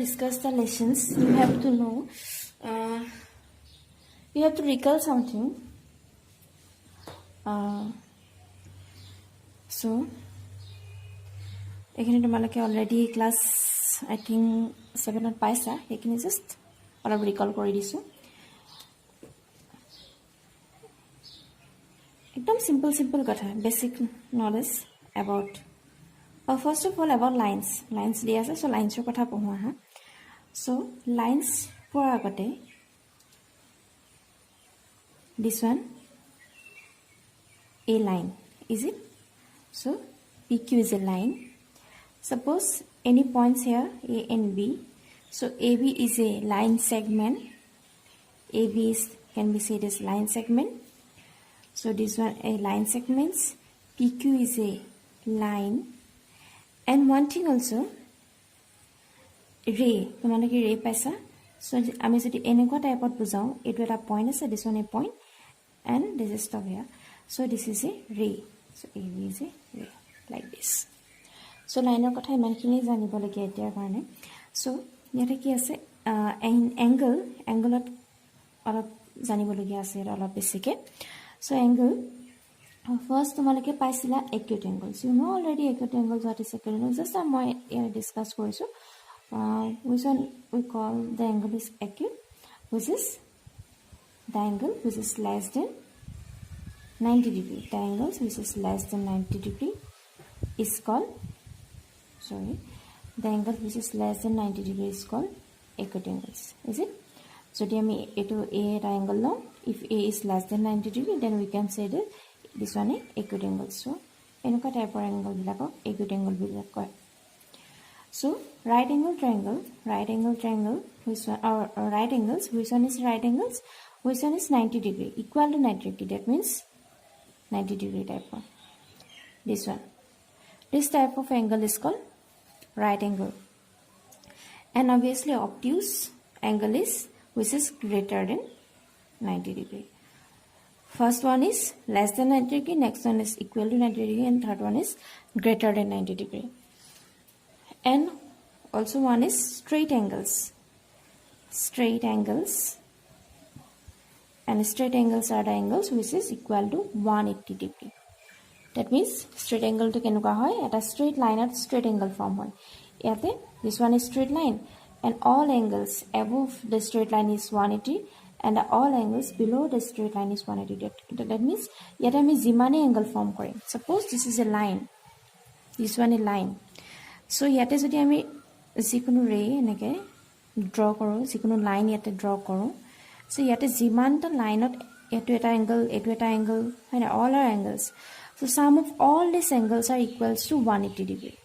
discuss the lessons, you have to know, you have to recall something. So, এখানে তোমালোকে already class আই think 7ত পাইছা, এইখিনি just অলপ recall কৰি দিছোঁ। একদম সিম্পল কথা, basic knowledge about first of all about lines দিয়া আছে। চ' লাইন্সৰ কথা পঢ়োঁ আহা। চ' লাইন্স পোৱাৰ আগতে দিছ one a line, is it? So PQ is a line. Suppose any points here A and B. So AB is a line segment. AB can be said as line segment. So this one a line segments. PQ is a line. And one thing also, ray. তোমালোকে ray পাইছা? So আমি যদি এনেকুৱা টাইপত বুজাওঁ, এইটো এটা point আছে, this one a point, and this is stop here. So this is a ray. So AB is a ray like this. So line of kotha imankhini janibolagia etiar karone. So yate ki ase angle olop janibolagia ase olop besike. So angle first tomaloke paisila acute angles. You know already acute angles, what is acute angles? Just moi discuss korisu. Which one we call the angle is acute, which is the angle which is less than 90 degree. The angles which is less than 90 degree is called, the angle which is less than 90 degree is called acute angles, is it? So A angle now, if A is less than 90 degree, then we can say that this one is acute angle. So enuka type of angle bilakok acute angle bilak koy. So right angle triangle, which one, or right angles, which one is right angles, which one is 90 degree, equal to 90 degree, that means 90 degree type of this one. This type of angle is called right angle. And obviously obtuse angle is which is greater than 90 degree. First one is less than 90 degree, next one is equal to 90 degree, and third one is greater than 90 degree. And also one is straight angles. And straight angles are the angles which is equal to 180 degree. That means straight angle to kenuka hoy, at a straight line at straight angle form hoy. Yate this one is straight line, and all angles above the straight line is 180, and all angles below the straight line is 180. That means yate ami jimane angle form korim. Suppose this is a line, this one a line. So yate jodi ami jikono ray enake draw koro, jikono line yate draw koro. So yate jimanta line at etu eta angle, and all are angles. So sum of all these angles are equals to 180 degree.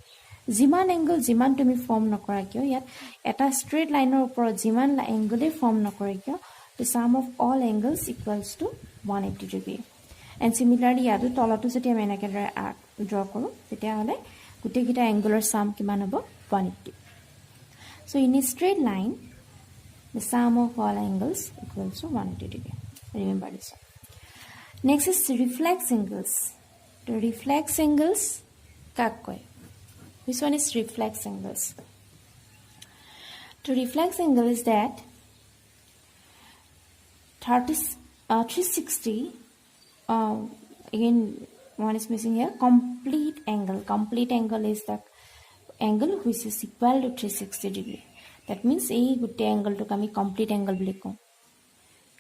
Jiman angle jiman tumi form nokora kyo, yat eta straight line or upor jiman angle form nokora kyo, the sum of all angles equals to 180 degree. And similarly yatu tolatu jodi ami enake draw koru, tetia hole gute kita angular sum kiman hobo 180. So in a straight line, the sum of all angles equals to 180 degree. Remember this one. Next is reflex angles. The reflex angles kak koy. Which one is reflex angles? The reflex angle is that 360. Again, one is missing here. Complete angle. Complete angle is the angle which is equal to 360 degree. That means a good angle to come complete angle bliko.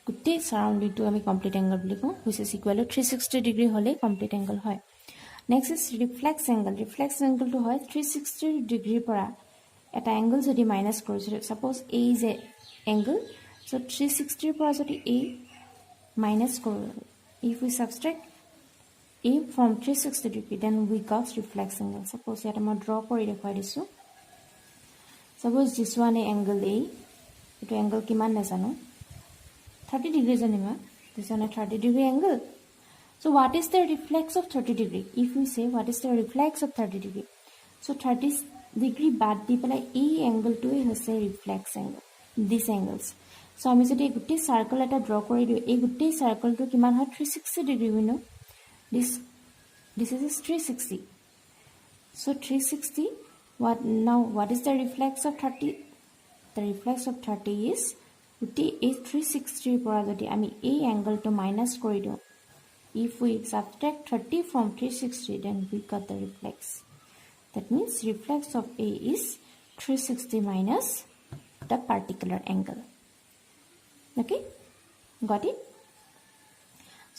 Good surrounding to a complete angle bliko, which is equal to 360 degree hole complete angle hoy. Next is reflex angle. Reflex angle to hoy 360 degree para at angle jodi minus koro. Suppose A is a angle, so 360 para jodi A minus koro. If we subtract A from 360 degree, then we got reflex angle. Suppose yata ma draw kori dekhai disu. Suppose this one a angle A, etu angle kiman najano, 30 degree janima, this one a 30 degree angle. So what is the reflex of 30 degree? If we say what is the reflex of 30 degree, so 30 degree bad di pela A angle to is a reflex angle, these angles. So ami jodi gutte circle eta draw kori diu, ei gutte circle to kiman hoy 360 degree we know. This is 360. So 360, what is the reflex of 30 the reflex of 30 is গোটেই এই 360 পৰা যদি আমি এই অ্যাঙ্গেলটো minus কৰি দিওঁ, if we subtract 30 from 360, then we got the reflex. That means reflex of A is 360 minus the particular angle. Okay, got it?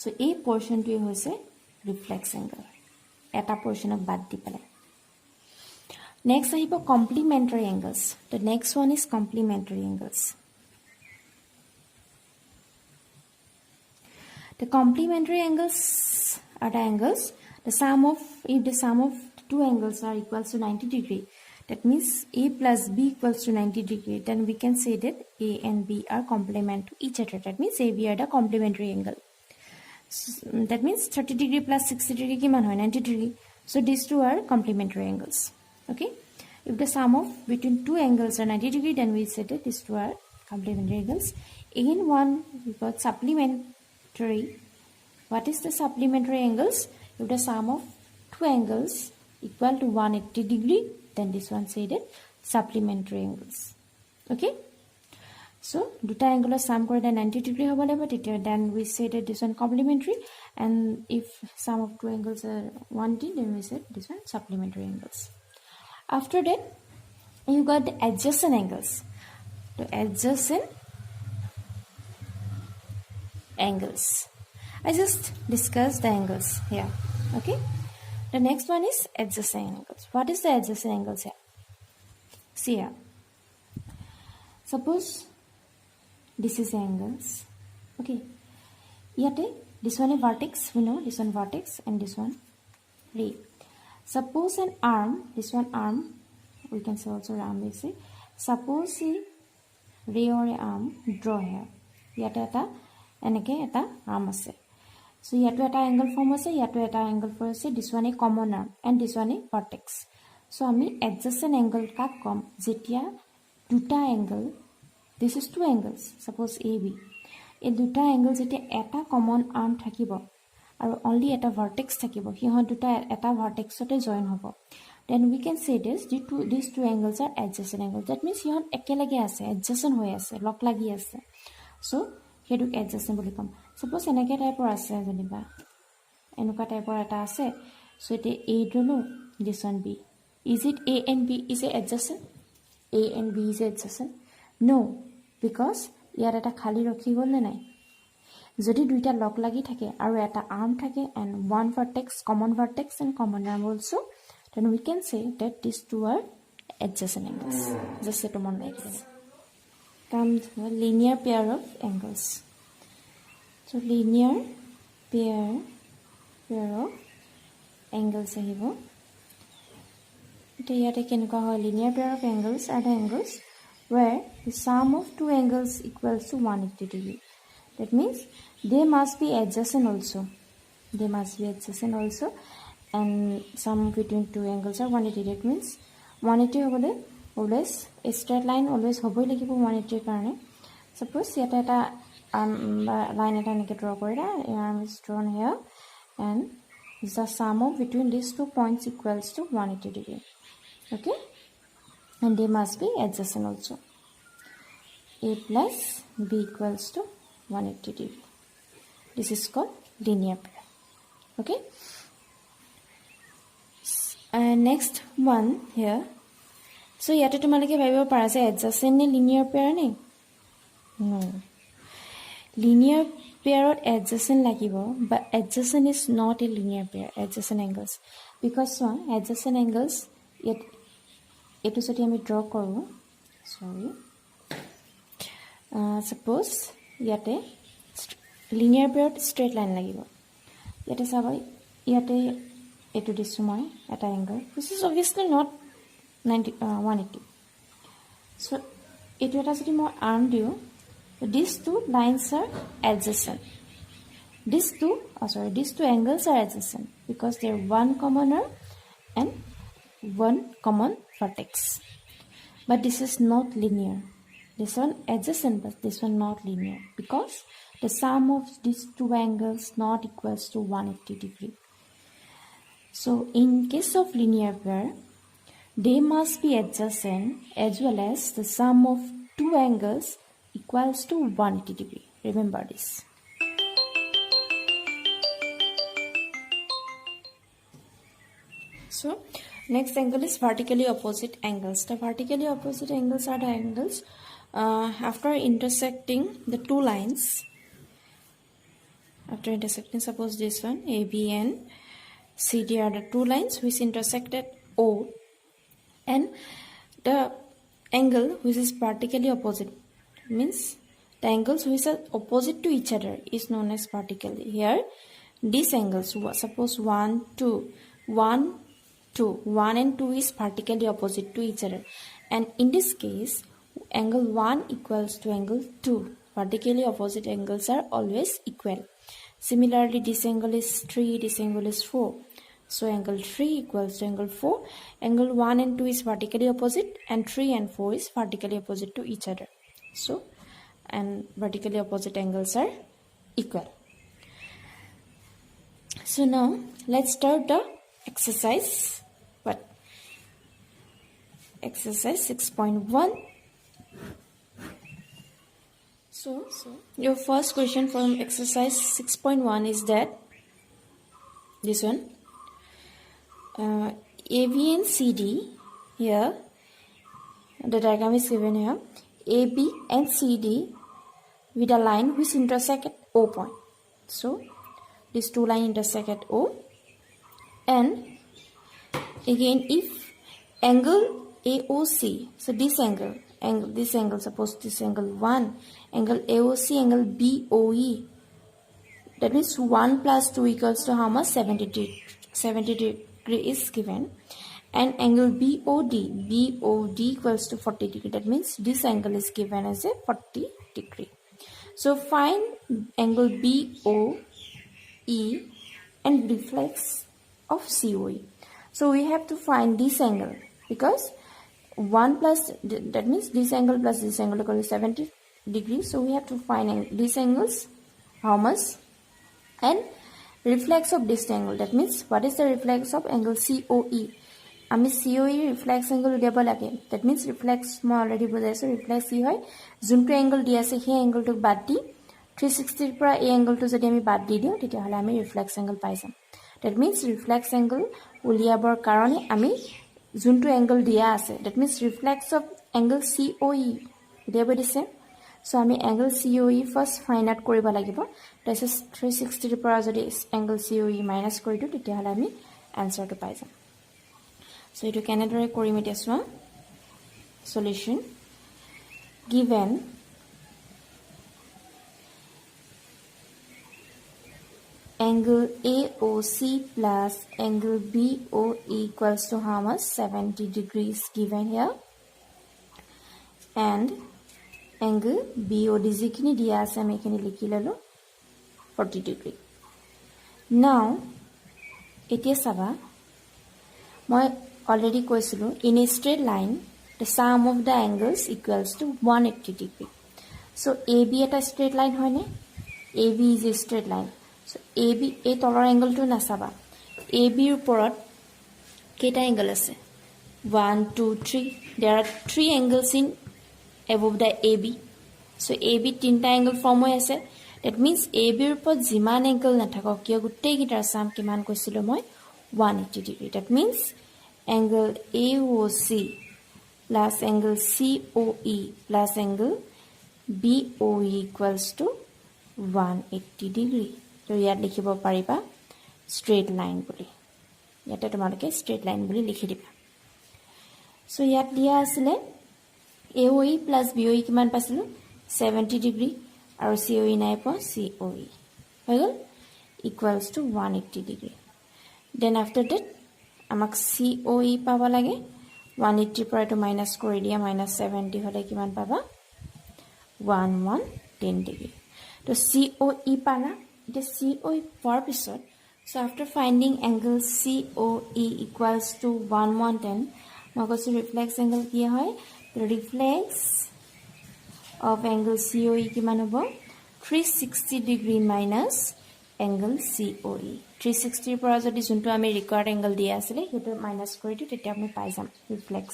So A portion to is a reflex angle. Eta portion of bad dipele. Next I have complementary angles. The next one is complementary angles. The complementary angles are the angles, if the sum of two angles are equals to 90 degree, that means A plus B equals to 90 degree, then we can say that A and B are complement to each other. That means A, B are the complementary angle. So, that means 30 degree plus 60 degree kiman hoy 90 degree. So these two are complementary angles. Okay, if the sum of between two angles are 90 degree, then we say that these two are complementary angles. Again one we got supplementary. What is the supplementary angles? If the sum of two angles equal to 180 degree, then this one say that supplementary angles. Okay, so duta angle sum kore 90 degree hobo labo, then we say that this one complementary, and if sum of two angles are 180, then we say this one supplementary angles. After that you got the adjacent angles. The adjacent angles, I just discussed the angles here. Okay, the next one is adjacent angles. What is the adjacent angles here? See here, suppose this is angles. Okay, yate this one is vertex, we know this one vertex, and this one ray. Suppose an arm, this one arm, we can say also arm, we say suppose a ray or a arm draw here. Yate eta eneke eta arm ase. So yato eta angle form ase, yato eta angle form ase, this one a common arm and this one a vertex. So ami adjacent angle ka kom jetia duta angle, this is two angles, suppose AB, এই দুটা angle jetia eta common arm thakibo aru only eta vertex thakibo, hihon duta eta vertex ote join hobo, then we can say this these two angles are adjacent angles. That means hihon ekelage ase, adjacent hoy ase, log lagi ase. So heduk adjacent boli kom. Suppose enake type ase janiba enuka type eta ase, so it A drolo, this one B. Is it A and B is a adjacent? A and B is adjacent? No, because ইয়াৰ এটা খালি ৰখি গল না নাই, যদি দুইটা লগ লাগি থাকে আৰু এটা আর্ম থাকে and one vertex, common vertex and common arm also, then we can say that these two are adjacent angles. Just set them on like this. Comes a linear pair of angles. So linear pair of angles আহিব. এটা ইয়াতে কেনেকুৱা হয়, linear pair of angles are the angles where the sum of two angles equals to 180 degree. That means they must be adjacent also. They must be adjacent also, and sum between two angles are 180. That means 180 hobole always a straight line always hoboi lagibo 180 karone. Suppose yata eta line eta nike draw korida, arm is drawn here, and the sum of between these 2 points equals to 180 degree. Okay, and they must be adjacent also. A plus B equals to 180 degree. This is called linear pair. Okay, and next one here. So yate tumaleke bhaibo para je adjacent ne linear pair ne? No, linear pair or adjacent lagibo, but adjacent is not a linear pair. Adjacent angles, because one adjacent angles yet etu jodi ami draw koru, sorry, suppose yate linear pair straight line lagibo, yate sabai yate etu disu moi eta angle which is obviously not 180. So etu eta jodi moi arm diu, these two lines are adjacent. These two angles are adjacent because they are one common arm and one common vertex. But this is not linear. This one adjacent, but this one not linear, because the sum of these two angles not equals to 180 degree. So in case of linear pair, they must be adjacent as well as the sum of two angles equals to 180 degree. Remember this. So next angle is vertically opposite angles. The vertically opposite angles are the angles after intersecting the two lines. After intersecting, suppose this one AB and CD are the two lines which intersect at O, and the angle which is vertically opposite means the angles which are opposite to each other is known as vertical. Here these angles, suppose 1 2 1 2 1 and 2 is vertically opposite to each other, and in this case angle 1 equals to angle 2. Vertically opposite angles are always equal. Similarly, this angle is 3, this angle is 4. So angle 3 equals to angle 4. Angle 1 and 2 is vertically opposite, and 3 and 4 is vertically opposite to each other. So, and vertically opposite angles are equal. So now let's start the exercise. What? Exercise 6.1. So your first question from exercise 6.1 is that this one. AB and CD, here the diagram is given here. AB and CD with a line which intersect at O point. So these two lines intersect at O, and again if angle AOC, so this angle, suppose this angle 1, angle AOC, angle BOE, that means 1 plus 2 equals to how much? 70 degree is given, and angle BOD equals to 40 degree, that means this angle is given as a 40 degree. So find angle BOE and reflex of COE. So we have to find this angle, because 1 plus, that means this angle plus this angle equal to 70 degrees. So we have to find these angles how much, and reflex of this angle, that means what is the reflex of angle COE. আমি COE reflex angle উলিয়াব লাগে, that means reflex মই already বুজাইছো, reflex কি হয়, যোনটো angle দি আছে সেই এংগলটোক বাদ দি 360 ৰ পৰা এই এংগলটো যদি আমি বাদ দি দিওঁ তেতিয়াহ'লে আমি reflex angle পাই যাম. that means reflex angle উলিয়াবৰ কাৰণে আমি যোনটো এংগল দিয়া আছে, that means reflex of angle COE উলিয়াব দিছে. So আমি angle COE first find out কৰিব লাগিব. তাৰপিছত 360 ৰ পৰা যদি angle COE minus কৰি দিওঁ তেতিয়াহ'লে আমি answerটো পাই যাম. So এইটো কেনেদৰে কৰিম এতিয়া চোৱা. Solution: given angle AOC plus angle BOE equals to how much? 70 degrees given here, and angle BOD যিখিনি দিয়া আছে আমি এখানে লিখি ললো 40 degree. Now এতিয়া চাবা, মই already কৈছিলো in a straight line the sum of the angles equals to 180 degree. So AB এটা straight line হয় নে? AB is a straight line. So AB এই তলৰ এংগলটো নাচাবা, AB ৰ ওপৰত কেইটা এংগল আছে? 1 2 3. there are 3 angles in above the AB. So AB তিনটা এংগল ফৰ্ম হৈ আছে, that means AB ৰ ওপৰত যিমান এংগল নাথাকক কিয় গোটেই গিটাৰ সাম কিমান কৈছিলো মই? 180 degree. that means angle AOC plus angle COE plus angle BOE equals to 180 degree. তো ইয়াত লিখিব পাৰিবা straight line বুলি, ইয়াতে তোমালোকে straight line বুলি লিখি দিবা. সো ইয়াত দিয়া আছিলে AOE plus BOE কিমান পাইছিলো? 70 degree, আৰু COE নাই পোৱা, COE হৈ গ'ল equals to 180 degree. Then after that আমাক COE পাব লাগে, 180 পৰা এটো মাইনাস কৰি দিয়া, -70 হলে কিমান পাবা? 110 degree. তো COE পালা. The COE পোৱাৰ পিছত, so after finding angle COE equals to 110, মই কৈছো reflex angle কি হয়? The reflex of angle COE কিমান হ'ব? 360 degree minus angle COE. 360 ৰ পৰা যদি যোনটো আমি required angle দিয়া আছিল সেইটো মাইনাস কৰি দিও, তেতিয়া আমি পাই যাম reflex.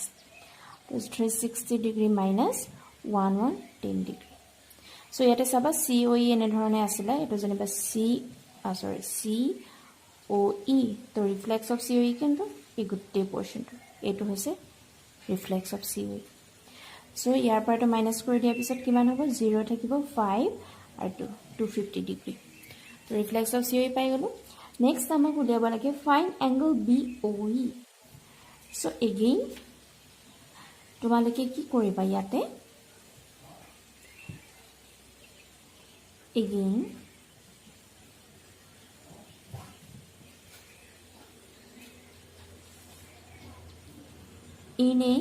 So 360 degree minus 110 degree. So ইয়াতে চাবা COE এনেধৰণে আছিলে এটো যেনিবা COE তো reflex of COE কিন্তু এই গুটেই পোৰশনটো এটো হৈছে reflex of COE. So ইয়াৰ পৰা তো মাইনাস কৰি দিয়াৰ পিছত কিমান হ'ব 0 থাকিব 5 আৰু 250 ডিগ্ৰী. তো reflex of COE পাই গলো. নেক্সট আমাক উলিয়াব লাগে find angle BOE. So again তোমালোকে কি কৰিবা ইয়াতে again in a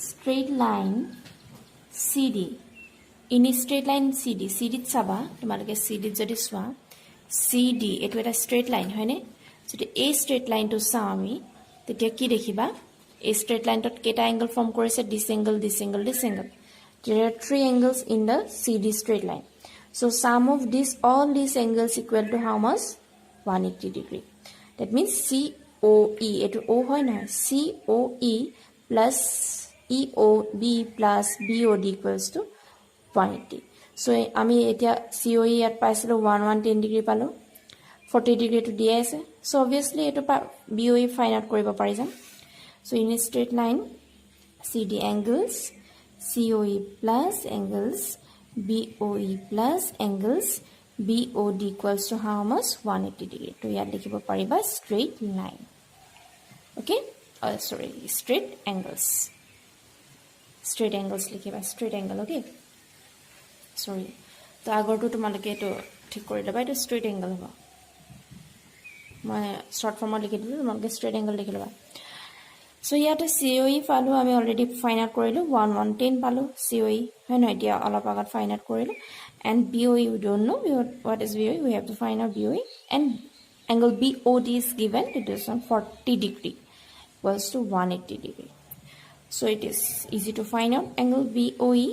straight line CD in a straight line CD ত চাবা তোমালোকে CD ত যদি সোৱা CD এটো এটা straight line হয়নে যদি এই straight line to চাও আমি তেতিয়া কি দেখিবা এই straight line ত কেটা angle form কৰিছে this angle. There are 3 angles in the CD straight line. So sum of all these angles equal to how much 180 degree. That means COE eto O hoy na COE plus EOB plus BOD equals to 180. So ami etia COE at paisilo 110 degree palo 40 degree to dia ase. So obviously eto BOE find out koriba pari jam. So in a straight line CD angles COE plus angles BOE plus angles BOD equals to how much 180 degree. To yaad likhibo pariba straight line. Okay, sorry, straight angles likhiba straight angle. Okay, sorry, to agor to tumaleke to thik kori leba eto straight angle hoba moi short form likhi dilu tumaleke straight angle likhi leba. So yata COE palu ami already find out korilu 110 palu COE hoy no etia alop agat find out korilu and BOE we don't know what is BOE. We have to find out BOE and angle BOD is given. It is on 40 degree equals to 180 degree. So it is easy to find out angle BOE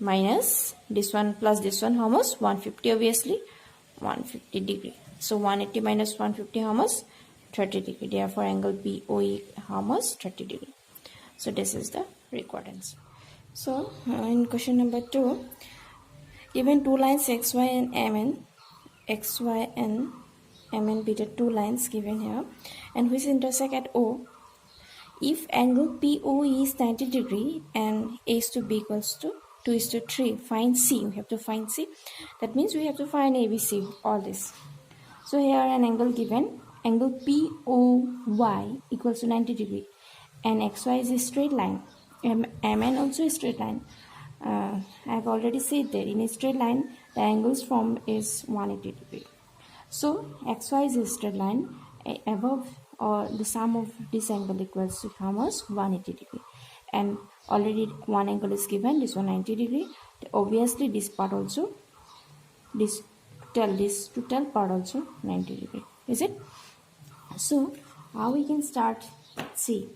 minus this one plus this one how much 150 obviously 150 degree. So 180 minus 150 how much 30 degree. Therefore angle BOE how much 30 degree. So this is the required answer. So in question number 2 given two lines XY and MN be the two lines given here and which intersect at O. If angle POE is 90 degree and A is to B equals to 2:3, find C. We have to find C. That means we have to find ABC, all this. So here an angle given, angle POY equals to 90 degree and XY is a straight line. MN also a straight line. I have already said that in a straight line the angles formed is 180 degree. So XY is a straight line above or the sum of this angle equals to how much 180 degree and already one angle is given, this one 90 degree. Obviously this part also this total part also 90 degree, is it? So how we can start? See,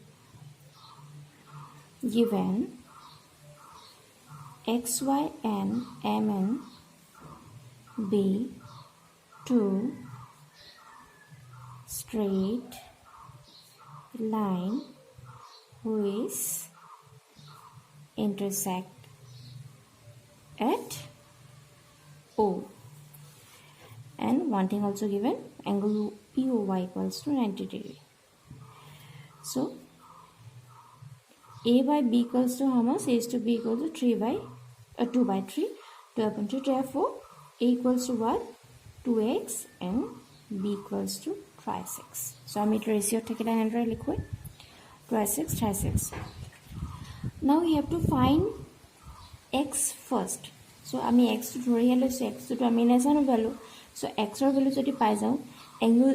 given XY and MN be two straight line which intersect at O and one thing also given angle POY equals to 90 degree. So A by B equals to how much? A is to B equals to 2 by 3 2 upon 3. Therefore A equals to what? 2x and B equals to 3x. So I made ratio take it and liquid 2x 3x. Now we have to find x first. So I mean x to real so x to I mean as a value. So x or value যদি পাই যাও angle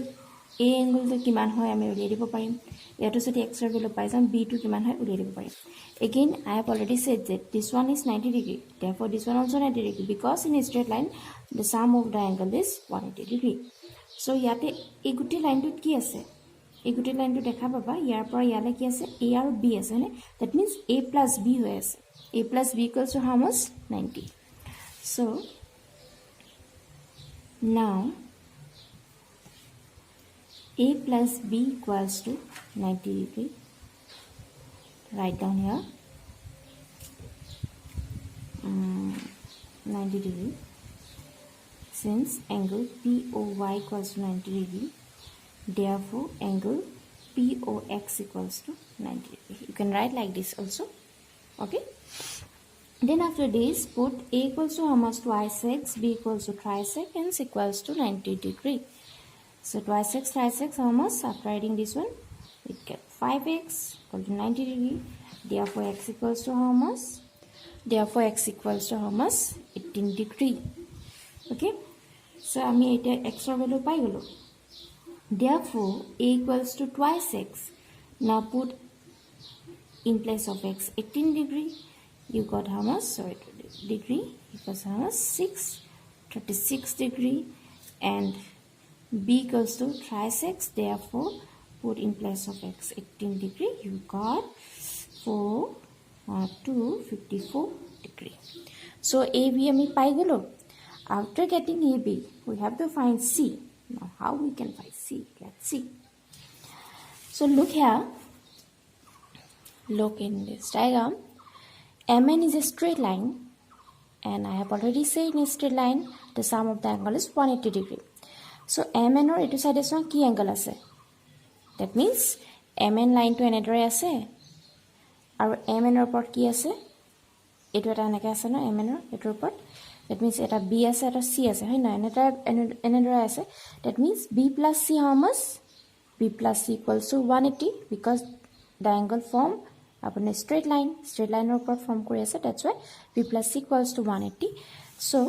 A angle to কিমান হয় আমি উলিয়াই দিব পাৰিম ইয়াতো যদি x or value পাই যাম B to কিমান হয় উলিয়াই দিব পাৰিম again I have already said that this one is 90 degree therefore this one also 90 degree because in a straight line the sum of the angle is 180 degree. So ইয়াতে এই গুটি লাইনটোত কি আছে এই গুটি লাইনটো দেখা পাবা ইয়াৰ পৰা ইয়ালে কি আছে A আৰু B আছে নে that means A plus B হৈ আছে A plus B equals to how much 90. So now A plus B equals to 90 degree. Write down here 90 degree. Since angle POY equals to 90 degree, therefore angle POX equals to 90 degree. You can write like this also. Okay. Then after this, put A equals to how much? Twice x, B equals to thrice x, and C equals to 90 degree. So twice x, thrice x, how much? After writing this one, we get 5x equal to 90 degree. Therefore x equals to how much? Therefore x equals to how much? 18 degree. Okay. So আমি এটা x এর value পাই গেল. Therefore A equals to twice x. Now put in place of x 18 degree. You got how much? Sorry, degree equals how much? 36 degree. And B equals to thrice x. Therefore put in place of x 18 degree. You got 54 degree. So AB আমি পাই গেল. After getting AB, we have to find C. Now, how we can find C? Let's see. So, look here. Look in this diagram. MN is a straight line. And I have already said in a straight line, the sum of the angle is 180 degree. So, MN or etu side one key angle ase. That means, MN line to another ase. Or MN or part key ase. Etu eta anake ase no, MN or etu part. That means এটা B আছে এটা C আছে হয় না এনেদৰে আছে. That means B plus C how much? B plus C equals to 180 because the angle form upon a straight line ওপৰত form কৰি আছে. That's why B plus C equals to 180. So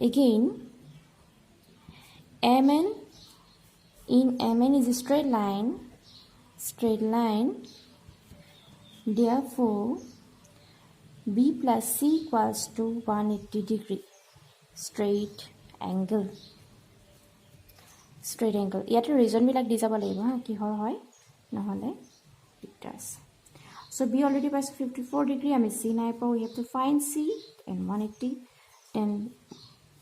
again MN in MN is a straight line. Therefore B plus C equals to 180 degree. Straight angle. ইয়াতে reason বিলাক দি যাব লাগিব হা কিহৰ হয় নহলে দিগদাৰ. So B already পাইছো 54 degree. আমি C নাই পাও. We have to find C and 180. Then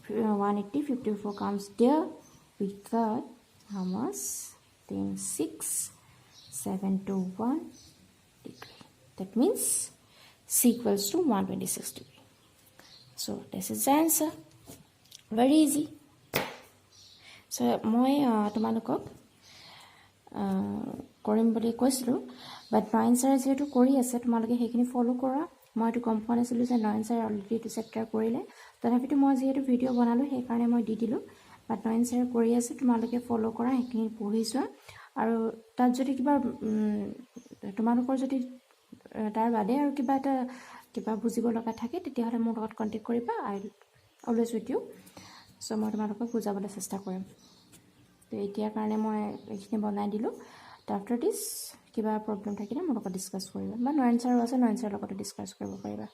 180 54 comes there. We got how much? Then 671 degree. That means C equals to 126 degree. So this is the answer. Very easy. So মই তোমালোকক কৰিম বুলি কৈছিলোঁ বাট নয়ন ছাৰে যেহেতু কৰি আছে তোমালোকে সেইখিনি ফলো কৰা. মই এইটো গম পোৱা নাছিলোঁ যে নয়ন ছাৰে অলৰেডি এইটো চেপ্টাৰ কৰিলে. তথাপিতো মই যিহেতু ভিডিঅ' বনালোঁ সেইকাৰণে মই দি দিলোঁ. বাট নয়ন ছাৰে কৰি আছে তোমালোকে ফলো কৰা সেইখিনি পঢ়ি চোৱা. আৰু তাত যদি কিবা তোমালোকৰ যদি তাৰ বাদে আৰু কিবা বুজিব লগা থাকে তেতিয়াহ'লে মোৰ লগত কণ্টেক্ট কৰিবা. আই অলৱেজ উইথ ইউ. চ' মই তোমালোকক বুজাবলৈ চেষ্টা কৰিম. তো এতিয়াৰ কাৰণে মই এইখিনি বনাই দিলোঁ. আফটাৰ দিছ কিবা প্ৰব্লেম থাকিলে মোৰ লগত ডিছকাছ কৰিবা বা নয়ন ছাৰো আছে নয়ন ছাৰৰ লগতো ডিছকাছ কৰিব পাৰিবা.